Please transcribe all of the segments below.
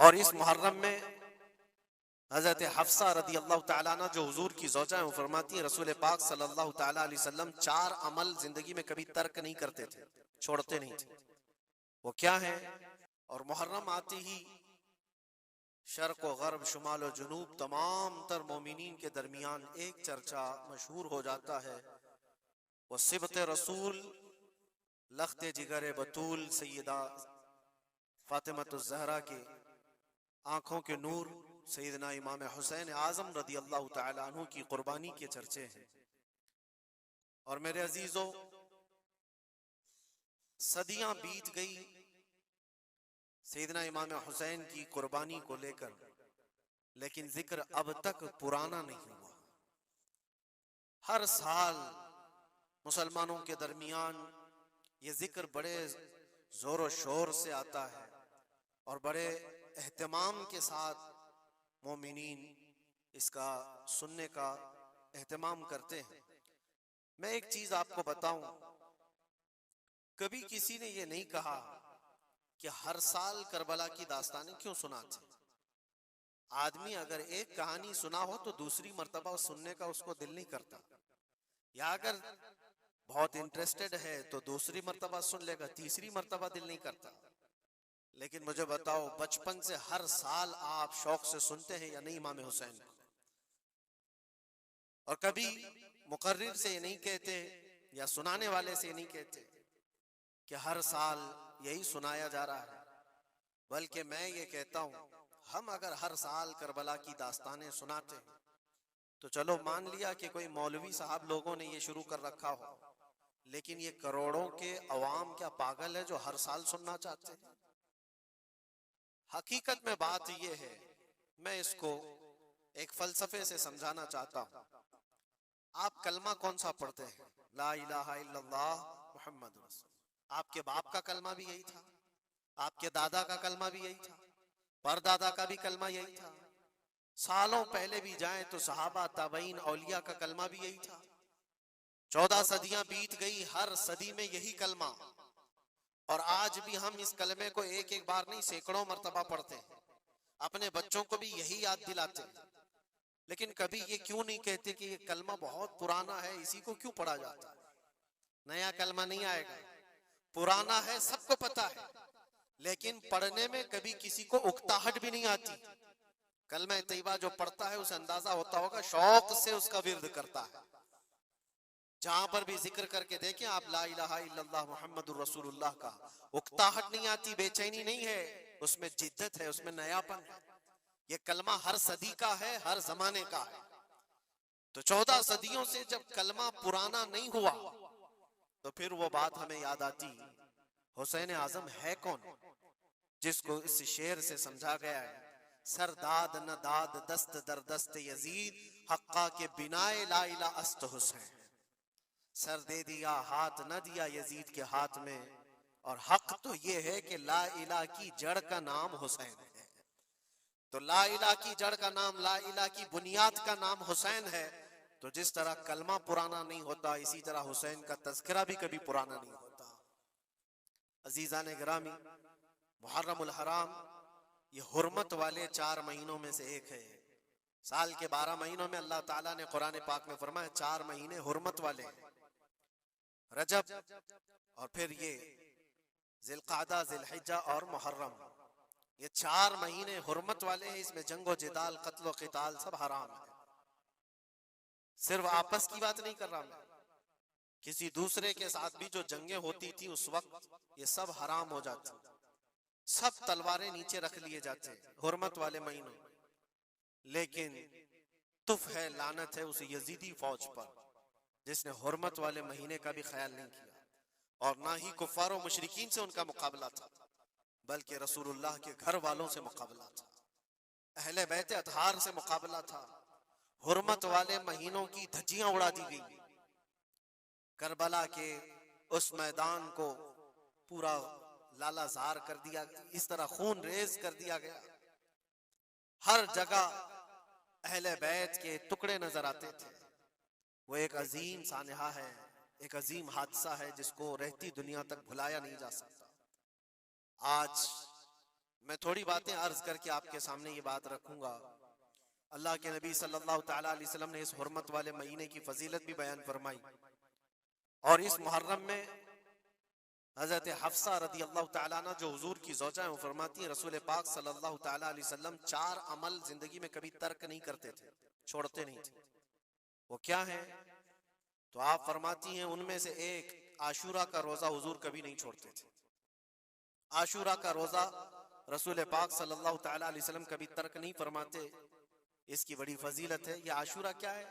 और इस मुहर्रम में हजरत हफ्सा रदी अल्लाह ताला अन्हा जो हुजूर की ज़ौजा है, वो फरमाती है रसूल पाक सल्लल्लाहु ताला अलैहि वसल्लम 4 अमल जिंदगी में कभी तर्क नहीं करते थे, छोड़ते नहीं थे। वो क्या है? और मुहर्रम आते ही शर्क व गर्ब, शुमाल व जुनूब, तमाम तर मोमिनीन के दरमियान एक चर्चा मशहूर हो जाता है। वो सिबत रसूल, लख्त जिगर बतूल सैयदा फातिमतुज़ ज़हरा के आंखों के नूर सैयदना इमाम हुसैन आजम रदी अल्लाह ताला अन्हु की कुर्बानी के चर्चे हैं। और मेरे अजीजों, सदियां बीत गई सैयदना इमाम हुसैन की कुर्बानी को लेकर, लेकिन जिक्र अब तक पुराना नहीं हुआ। हर साल मुसलमानों के दरमियान ये जिक्र बड़े जोर शोर से आता है और बड़े एहतमाम के साथ मोमिनीन इसका सुनने का एहतमाम करते हैं। मैं एक चीज आपको बताऊं, कभी किसी ने ये नहीं कहा कि हर साल करबला की दास्तानें क्यों सुनाते। आदमी अगर एक कहानी सुना हो तो दूसरी मर्तबा सुनने का उसको दिल नहीं करता, या अगर बहुत इंटरेस्टेड है तो दूसरी मर्तबा सुन लेगा, तीसरी मर्तबा दिल नहीं करता। लेकिन मुझे बताओ, बचपन से हर साल आप शौक से सुनते हैं या नहीं इमाम हुसैन को? और कभी मुकर्रिर से ये नहीं कहते या सुनाने वाले से ये नहीं कहते कि हर साल यही सुनाया जा रहा है, बल्कि मैं ये कहता हूं, हम अगर हर साल करबला की दास्तानें सुनाते हैं तो चलो मान लिया कि कोई मौलवी साहब लोगों ने ये शुरू कर रखा हो, लेकिन ये करोड़ों के अवाम क्या पागल है जो हर साल सुनना चाहते हैं? हकीकत में बात ये है, मैं इसको एक फलसफे से समझाना चाहता हूं। आप कलमा कौन सा पढ़ते हैं? ला इलाहा इल्लल्लाह मुहम्मद रसूल। आपके बाप का कलमा भी यही था, आपके दादा का कलमा भी यही था, परदादा का भी कलमा यही था। सालों पहले भी जाएं तो सहाबा, ताबईन, औलिया का कलमा भी यही था। 14 सदियां बीत गई, हर सदी में यही कलमा। और आज भी हम इस कलमे को एक एक बार नहीं, सैकड़ों मर्तबा पढ़ते हैं, अपने बच्चों को भी यही याद दिलाते हैं। लेकिन कभी ये क्यों नहीं कहते कि ये कलमा बहुत पुराना है, इसी को क्यों पढ़ा जाता है? नया कलमा नहीं आएगा, पुराना है, सबको पता है, लेकिन पढ़ने में कभी किसी को उकताहट भी नहीं आती। कलमा तैयबा जो पढ़ता है उसे अंदाजा होता होगा, शौक से उसका विर्द करता है। जहां पर भी जिक्र करके देखें आप ला इलाहा इल्लल्लाह मुहम्मदुर रसूलुल्लाह का, उकताहट नहीं आती, बेचैनी नहीं है, उसमें जिद्दत है, उसमें नयापन है। ये कलमा हर सदी का है, हर जमाने का है। तो 14 सदियों से जब कलमा पुराना नहीं हुआ तो फिर वो बात हमें याद आती, हुसैन आजम है कौन, जिसको इस शेर से समझा गया है, सरदाद न दाद दस्त दर दस्त यजीद, हक्का के बिनाए ला इला अस्त हुसैन। सर दे दिया हाथ न दिया यजीद के हाथ में, और हक तो ये है कि ला इला की जड़ का नाम हुसैन है। तो ला इला की जड़ का नाम, ला इला की बुनियाद का नाम हुसैन है। तो जिस तरह कलमा पुराना नहीं होता, इसी तरह हुसैन का तज़किरा भी कभी पुराना नहीं होता। अजीजान गिरामी, मुहर्रमुल हराम ये हुर्मत वाले 4 महीनों में से एक है। साल के 12 महीनों में अल्लाह ताला ने कुरान पाक में फरमाया 4 महीने हुर्मत वाले हैं, रजब और फिर ये जिलकादा, जिलहिज्जा और मुहर्रम, ये 4 महीने हुर्मत वाले हैं। इसमें जंगो जिदाल, कत्लो क़िताल सब हराम है। सिर्फ आपस की बात नहीं कर रहा मैं, किसी दूसरे के साथ भी जो जंगें होती थी उस वक्त, ये सब हराम हो जाती, सब तलवारें नीचे रख लिए जाते हुर्मत वाले महीनों। लेकिन तुफ है, लानत है उस यजीदी फौज पर जिसने हुर्मत वाले महीने का भी ख्याल नहीं किया, और ना ही कुफ्फार और मुशरिकीन से उनका मुकाबला था, बल्कि रसूलुल्लाह के घर वालों से मुकाबला था, अहले बैत अतहार से मुकाबला था। हुर्मत वाले महीनों की धज्जियां उड़ा दी गई, करबला के उस मैदान को पूरा लालाजार कर दिया, इस तरह खून रेज कर दिया गया। हर जगह अहले बैत के टुकड़े नजर आते थे। वो एक अजीम सानहा है, एक अजीम हादसा है जिसको रहती दुनिया तक भुलाया नहीं जा सकता। आज मैं थोड़ी बातें अर्ज करके आपके सामने ये बात रखूंगा। अल्लाह के नबी सल्लल्लाहु ताला अलैहि वसल्लम ने इस हुर्मत वाले महीने की फजीलत भी बयान फरमाई। और इस मुहर्रम में हजरत हफ्सा रदी अल्लाह ताला अन्हा जो हुजूर की ज़ौजा हैं, वो फरमाती हैं रसूल पाक सल्लल्लाहु ताला अलैहि वसल्लम 4 अमल जिंदगी में कभी तर्क नहीं करते थे, छोड़ते नहीं थे। वो क्या है? तो आप फरमाती हैं उनमें से एक आशूरा का रोजा हुजूर कभी नहीं छोड़ते थे। आशूरा का रोजा रसूल पाक सल्लल्लाहु ताला अलैहि वसल्लम कभी तर्क नहीं फरमाते। इसकी बड़ी फजीलत है। यह आशूरा क्या है?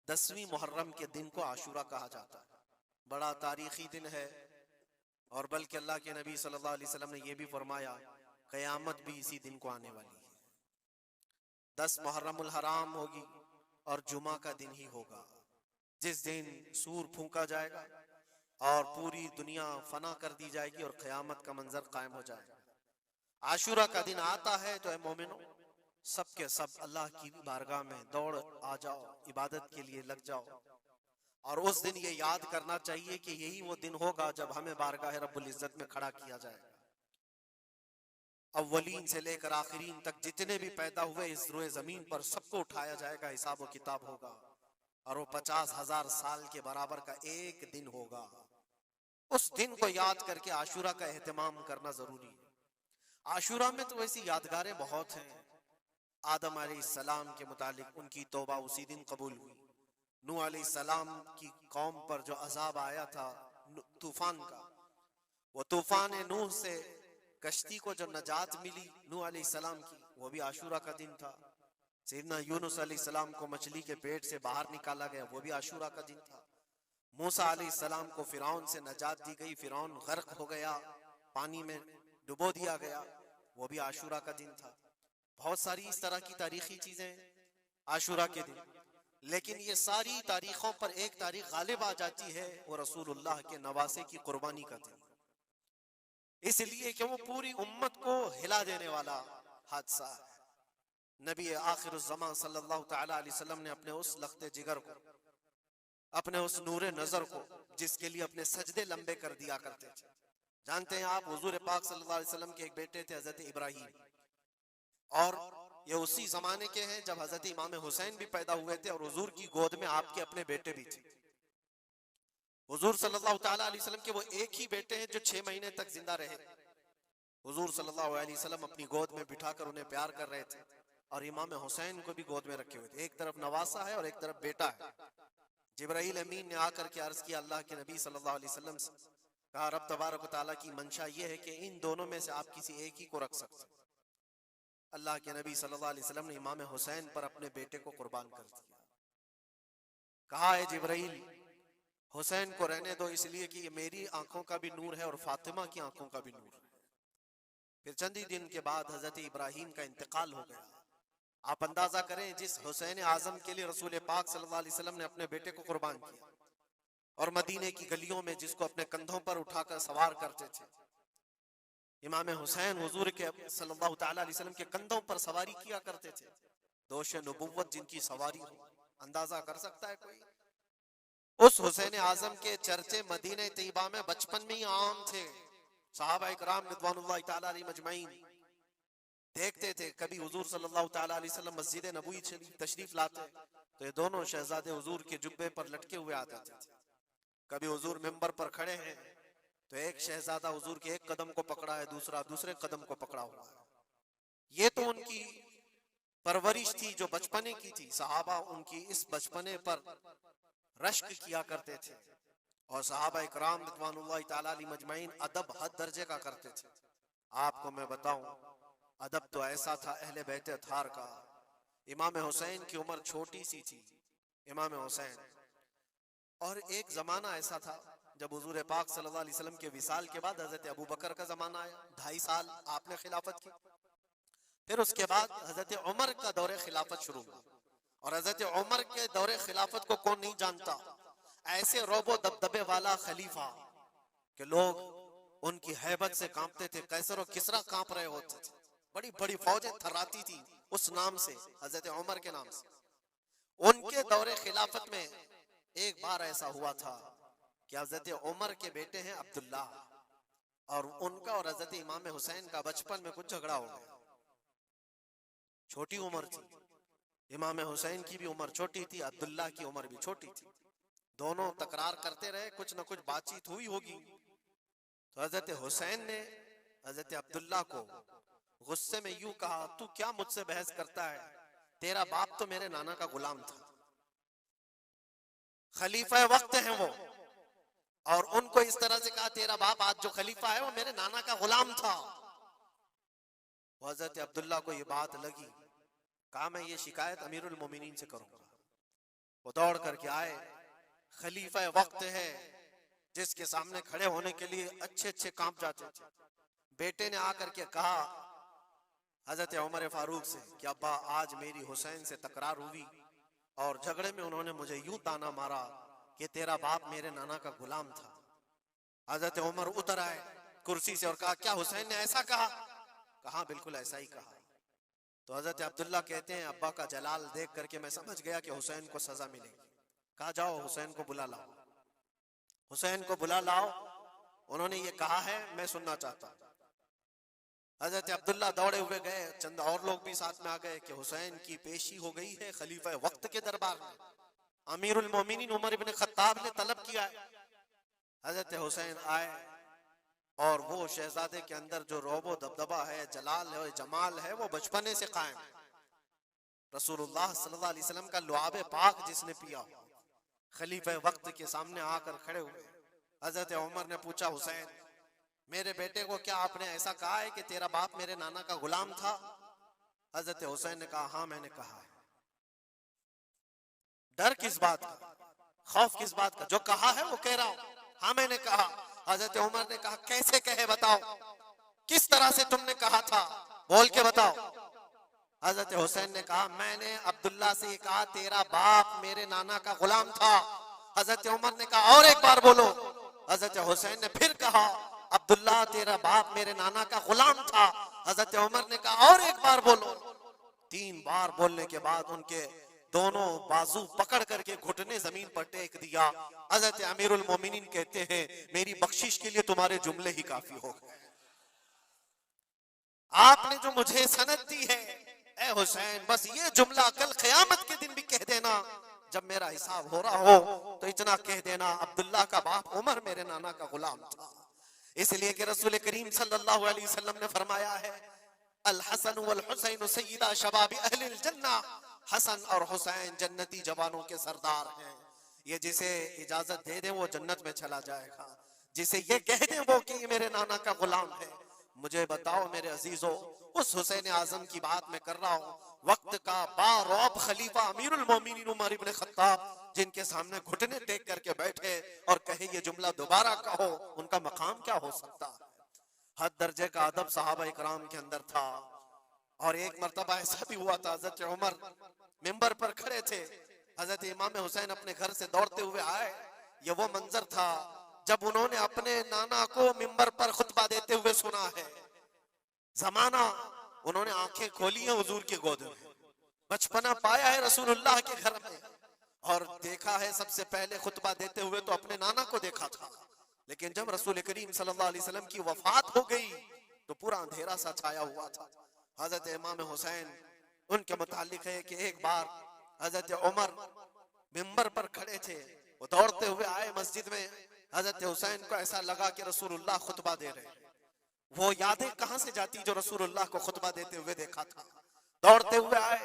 10वीं मुहर्रम के दिन को आशूरा कहा जाता है। बड़ा तारीखी दिन है। और बल्कि अल्लाह के नबी सल्लल्लाहु अलैहि वसल्लम ने यह भी फरमाया क़यामत भी इसी दिन को आने वाली है। 10 मुहर्रमुल हराम होगी और जुमा का दिन ही होगा, जिस दिन सूर फूंका जाएगा और पूरी दुनिया फना कर दी जाएगी और क़यामत का मंजर कायम हो जाएगा। आशूरा का दिन आता है तो ऐ मोमिनो, सब के सब अल्लाह की बारगाह में दौड़ आ जाओ, इबादत के लिए लग जाओ। और उस दिन ये याद करना चाहिए कि यही वो दिन होगा जब हमें बारगाह रब्बुल इज्जत में खड़ा किया जाएगा। अव्वलीन से लेकर आखिरीन तक जितने भी पैदा हुए इस रोए जमीन पर सबको उठाया जाएगा, हिसाब व किताब होगा। और वो 50,000 साल के बराबर का एक दिन होगा। उस दिन को याद करके आशूरा का एहतमाम करना जरूरी है। आशूरा में तो वैसी यादगारें बहुत हैं। आदम अलैहिस्सलाम के मुतालिक उनकी तौबा उसी दिन कबूल हुई। नूह अलैहिस्सलाम की कौम पर जो अजाब आया था तूफान का, वो तूफान नूह से कश्ती को जो नजात मिली नूह अलैहिस्सलाम की, वो भी आशूरा का दिन था। सैयदना यूनुस अलैहिस्सलाम को मछली के पेट से बाहर निकाला गया, वो भी आशूरा का दिन था। मूसा अलैहिस्सलाम को फिरौन से नजात दी गई, फिरौन गर्क हो गया, पानी में डुबो दिया गया, वो भी आशूरा का दिन था। बहुत सारी इस तरह की तारीखी चीजें आशूरा के दिन। लेकिन ये सारी तारीखों पर एक तारीख गालिब आ जाती है, वो रसूलुल्लाह के नवासे की कुर्बानी का दिन, इसलिए कि वो पूरी उम्मत को हिला देने वाला हादसा है। नबी आखिर ज़मान सल्लल्लाहु ताला अलैहि वसल्लम ने अपने उस लख्ते जिगर को, अपने उस नूरे नजर को, जिसके लिए अपने सजदे लंबे कर दिया करते थे। जानते हैं आप, हुजूर पाक सल्लल्लाहु अलैहि वसल्लम के एक बेटे थे हजरत इब्राहिम, और ये उसी जमाने के हैं जब हजरत इमाम हुसैन भी पैदा हुए थे और हुजूर की गोद में आपके अपने बेटे भी थे। हुजूर सल्लल्लाहु ताला अलैहि वसल्लम के वो एक ही बेटे हैं जो 6 महीने तक जिंदा रहे। हुजूर सल्लल्लाहु अलैहि वसल्लम अपनी गोद में बिठाकर उन्हें प्यार कर रहे थे और इमाम हुसैन को भी गोद में रखे हुए थे। एक तरफ नवासा है और एक तरफ बेटा है। जिब्राइल अमीन ने आकर के अर्ज किया अल्लाह के नबी सल्लल्लाहु अलैहि वसल्लम से, कहा रब तबारक व तआला की मंशा ये है कि इन दोनों में से आप किसी एक ही को रख सकते। अल्लाह के नबी सल्लल्लाहु अलैहि वसल्लम ने इमाम हुसैन पर अपने बेटे को कुर्बान कर दिया। कहा है जिब्राइल, हुसैन को रहने दो, इसलिए कि ये मेरी आंखों का भी नूर है और फातिमा की आंखों का भी नूर है। फिर चंद ही दिन के बाद हजरत इब्राहिम का इंतकाल हो गया। आप अंदाजा करें, जिस हुसैन आजम के लिए रसूल पाक सल्लल्लाहु अलैहि वसल्लम ने अपने बेटे को कुर्बान किया और मदीने की गलियों में जिसको अपने कंधों पर उठाकर सवार करते थे, इमाम हुसैन हुजूर के सल्लल्लाहु ताला अलैहि वसल्लम के कंधों पर सवारी किया करते थे। दोष नबुव्वत जिनकी सवारी हो, अंदाजा कर सकता है कोई? उस हुसैन आजम के चर्चे मदीने तैयबा में बचपन में ही आम थे। सहाबा इकराम रिज़वानुल्लाहि ताला अलैहिम अजमईन देखते थे, कभी हुजूर सल्लल्लाहु ताला अलैहि वसल्लम मस्जिद नबवी तशरीफ लाते तो ये दोनों शहजादे हुजूर के जुब्बे पर लटके हुए आते थे। कभी हुजूर मिंबर पर खड़े हैं तो एक शहजादा हुजूर के एक कदम को पकड़ा है, दूसरा दूसरे कदम को पकड़ा हुआ है। ये तो उनकी परवरिश थी जो बचपने की थी। सहाबा उनकी इस बचपने पर रश्क किया करते थे और सहाबा इकराम रिज़वानुल्लाहि ताला अलैहिम अजमईन अदब हद दर्जे का करते थे। आपको मैं बताऊं, अदब तो ऐसा था अहले बैत अतहार का। इमाम हुसैन की उम्र छोटी सी थी, इमाम हुसैन, और एक जमाना ऐसा था जब हुजूर पाक सल्लल्लाहु अलैहि वसल्लम के विसाल के बाद हजरत अबू बकर का जमाना आया। 2.5 साल आपने खिलाफत की। फिर उसके बाद हजरत उमर का दौरे खिलाफत शुरू हुआ। और हजरत उमर के दौरे खिलाफत को कौन नहीं जानता? ऐसे रोबो दबदबे वाला खलीफा कि लोग उनकी हैबत से कांपते थे। कैसर और किसरा कांप रहे होते थे। बड़ी बड़ी फौजें थर्राती थी उस नाम से, हजरत उमर के नाम से। उनके दौरे खिलाफत में एक बार ऐसा हुआ था कि हजरत उमर के बेटे हैं अब्दुल्ला और उनका और हजरत इमाम हुसैन का बचपन में कुछ झगड़ा हो गया। छोटी उम्र थी, इमाम हुसैन की भी उम्र छोटी थी, अब्दुल्ला की उम्र भी छोटी थी। दोनों तकरार करते रहे, कुछ न कुछ बातचीत हुई होगी। तो हजरत हुसैन ने हजरत अब्दुल्ला को गुस्से में यूं कहा, तू क्या मुझसे बहस करता है? तेरा बाप तो मेरे नाना का गुलाम था, खलीफा वक्त हैं वो, और उनको इस तरह से कहा तेरा बाप आज जो खलीफा है वो मेरे नाना का गुलाम था। हजरत अब्दुल्ला को ये बात लगी, कहा मैं ये शिकायत अमीरुल मोमिनीन से करूंगा। वो दौड़ करके आए, खलीफा वक्त है जिसके सामने खड़े होने के लिए अच्छे अच्छे कांप जाते थे। बेटे ने आकर के कहा हजरत उमर फारूक से कि अब्बा आज मेरी हुसैन से तकरार हुई और झगड़े में उन्होंने मुझे यूं ताना मारा कि तेरा बाप मेरे नाना का गुलाम था। हजरत उमर उतर आए कुर्सी से और कहा क्या हुसैन ने ऐसा कहा? कहा बिल्कुल ऐसा ही कहा। तो हजरत अब्दुल्ला कहते हैं अब्बा का जलाल देख करके मैं समझ गया कि हुसैन को सजा मिलेगी। कहा जाओ हुसैन को बुला लाओ, हुसैन को बुला लाओ, उन्होंने ये कहा है मैं सुनना चाहता हूं। हजरत अब्दुल्ला दौड़े हुए गए, चंद और लोग भी साथ में आ गए कि हुसैन की पेशी हो गई है खलीफा वक्त के दरबार में, अमीरुल मोमिनीन उमर इब्न खत्ताब ने तलब किया है। हजरत हुसैन आए और वो शहजादे के अंदर जो रोबो दबदबा है, जलाल है, जमाल है, वो बचपने से कायम। रसूलुल्लाह सल्लल्लाहु अलैहि वसल्लम का लुआब पाक जिसने पिया, खलीफा वक्त के सामने आकर खड़े हुए। हजरत उमर ने पूछा हुसैन मेरे बेटे को क्या आपने ऐसा कहा है कि तेरा बाप मेरे नाना का गुलाम था? हजरत हुसैन ने कहा हाँ मैंने कहा है। डर किस बात का, खौफ किस बात का? जो कहा है वो कह रहा हूं, हाँ मैंने कहा। हजरत उमर ने कहा कैसे कहे बताओ, किस तरह से तुमने कहा था, बोल के बताओ। हजरत हुसैन ने कहा मैंने अब्दुल्ला से कहा तेरा बाप मेरे नाना का गुलाम था। हजरत उमर ने कहा और एक बार बोलो। हजरत हुसैन ने फिर कहा अब्दुल्ला तेरा बाप मेरे नाना का गुलाम था। हजरत उमर ने कहा और एक बार बोलो। 3 बार बोलने के बाद उनके दोनों बाजू पकड़ करके घुटने जमीन पर टेक दिया। हजरत अमीरुल मोमिनीन कहते हैं मेरी बख्शिश के लिए तुम्हारे जुमले ही काफी हो गए। आपने जो मुझे सनद दी है ए हुसैन, बस ये जुमला कल क़यामत के दिन भी कह देना, जब मेरा हिसाब हो रहा हो तो इतना कह देना अब्दुल्ला का बाप उमर मेरे नाना का गुलाम था। इसलिए कि रसूल करीम सल्लल्लाहु अलैहि वसल्लम ने फरमाया है अल हसन वल हुसैन सय्यदा शबाबी अहलिल जन्नह, हसन और हुसैन जन्नती जवानों के सरदार हैं। ये जिसे इजाजत दे दे वो जन्नत में चला जाएगा, जिसे ये कह दे वो कि ये मेरे नाना का गुलाम है। मुझे बताओ मेरे अजीजों, उस हुसैन आजम की बात मैं कर रहा हूँ, वक्त का बारौब खलीफा अमीरुल मोमिनीन उमर इब्न खत्ताब जिनके सामने घुटने टेक करके बैठे और कहे ये जुमला दोबारा कहो, उनका मकाम क्या हो सकता है? हद दर्जे का अदब सहाबा इकराम के अंदर था। और एक मर्तबा ऐसा भी हुआ था, हजरत उमर मिंबर पर खड़े थे, हजरत इमाम हुसैन अपने घर से दौड़ते हुए आए। ये वो मंजर था जब उन्होंने अपने नाना को मिंबर पर खुतबा देते हुए सुना है। जमाना उन्होंने आंखें खोली हैं हुजूर की गोद में, बचपना पाया है रसूलुल्लाह के घर में, और देखा है सबसे पहले खुतबा देते हुए तो अपने नाना को देखा था। लेकिन जब रसूल करीम सल्लल्लाहु अलैहि वसल्लम की वफात हो गई तो पूरा अंधेरा सा छाया हुआ था। हजरत इमाम हुसैन उनके मुतालिक है कि एक बार हजरत उमर मिंबर पर खड़े थे, वो दौड़ते हुए आए मस्जिद में। हजरत हुसैन को ऐसा लगा कि रसूलुल्लाह खुतबा दे रहे हैं। वो यादें कहां से जाती जो रसूलुल्लाह को खुतबा देते हुए देखा था। दौड़ते हुए आए,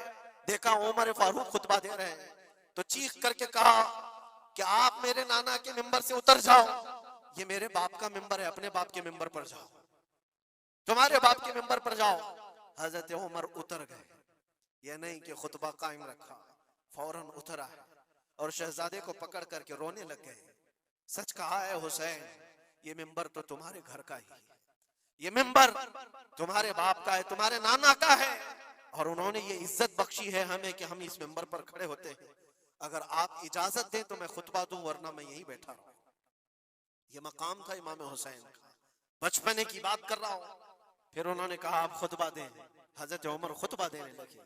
देखा उमर फारूक खुतबा दे रहे हैं, तो चीख करके कहा कि आप मेरे नाना के मिंबर से उतर जाओ, ये मेरे बाप का मिंबर है, अपने बाप के मिंबर पर जाओ, तुम्हारे बाप के मिंबर पर जाओ। हजरत उमर उतर गए, ये नहीं कि खुतबा कायम रखा, फौरन उतर आए और शहजादे को पकड़ करके रोने लग गए। सच कहा है हुसैन, ये मिंबर तो तुम्हारे घर का ही है, ये मिंबर तुम्हारे बाप का है, तुम्हारे नाना का है, और उन्होंने ये इज्जत बख्शी है हमें कि हम इस मिंबर पर खड़े होते हैं। अगर आप इजाजत दें तो मैं खुतबा दूं, वरना मैं यहीं बैठा रहूं। ये मकाम था इमाम हुसैन का, बचपने की बात कर रहा हूं। फिर उन्होंने कहा आप खुतबा दें। हजरत उमर खुतबा देने लगे।